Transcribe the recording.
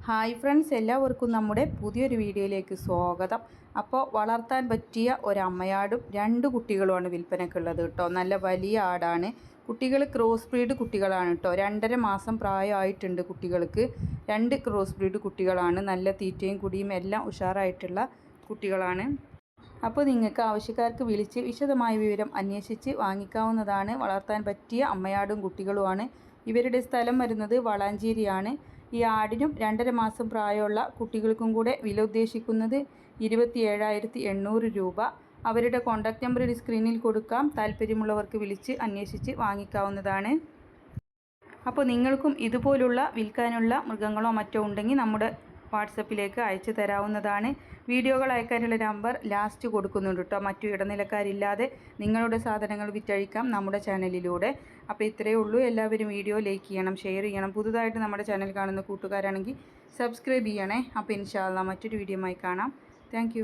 Hi friends, എല്ലാവർക്കും നമ്മുടെ പുതിയൊരു വീഡിയോയിലേക്ക് സ്വാഗതം. അപ്പോൾ വളർത്താൻ പറ്റിയ ഒരമ്മയാടും 2 കുട്ടികളുമാണ് വിൽപ്പനയ്ക്കുള്ളത് കേട്ടോ. നല്ല വലിയ ആടാണ്. കുട്ടികൾ ക്രോസ് ബ്രീഡ് കുട്ടികളാണ് കേട്ടോ. 2.5 മാസം പ്രായമായിട്ടുണ്ട് കുട്ടികൾക്ക്. 2 ക്രോസ് ബ്രീഡ് കുട്ടികളാണ്. നല്ല തീറ്റയും കുടിയും എല്ലാം ഉഷാറായിട്ടുള്ള കുട്ടികളാണ്. അപ്പോൾ നിങ്ങൾക്ക് ആവശ്യക്കാർക്ക് വിളിച്ച് വിശദമായ വിവരം അന്വേഷിച്ച് വാങ്ങിക്കാവുന്നതാണ്. വളർത്താൻ പറ്റിയ അമ്മയാടും കുട്ടികളുമാണ്. ഇവരുടെ സ്ഥലം വരുന്നത് വളാഞ്ചേരിയാണ്. ഈ ആടിനും 2.5 മാസം പ്രായമുള്ള കുട്ടികൾക്കും കൂടെ വില ഉദ്ദേശിക്കുന്നത് 27,800 രൂപ. അവരുടെ കോൺടാക്റ്റ് നമ്പർ സ്ക്രീനിൽ കൊടുക്കാം. താല്പര്യമുള്ളവർക്ക് വിളിച്ച് അന്വേഷിച്ച് വാങ്ങിക്കാവുന്നതാണ്. അപ്പോൾ നിങ്ങൾക്കും ഇതുപോലുള്ള വിൽക്കാനുള്ള മൃഗങ്ങളോ മറ്റോ ഉണ്ടെങ്കിൽ നമ്മുടെ വാട്സപ്പിലേക്ക് അയച്ചു തരാവുന്നതാണ്. വീഡിയോകൾ അയക്കാനുള്ള നമ്പർ ലാസ്റ്റ് കൊടുക്കുന്നുണ്ട് കേട്ടോ. മറ്റു ഇടനിലക്കാരില്ലാതെ നിങ്ങളുടെ സാധനങ്ങൾ വിറ്റഴിക്കാം നമ്മുടെ ചാനലിലൂടെ. അപ്പോൾ ഇത്രയേ ഉള്ളൂ. എല്ലാവരും വീഡിയോ ലൈക്ക് ചെയ്യണം, ഷെയർ ചെയ്യണം. പുതുതായിട്ട് നമ്മുടെ ചാനൽ കാണുന്ന കൂട്ടുകാരാണെങ്കിൽ സബ്സ്ക്രൈബ് ചെയ്യണേ. അപ്പോൾ ഇൻഷാ അല്ലാഹ് മറ്റൊരു വീഡിയോയുമായി കാണാം. താങ്ക്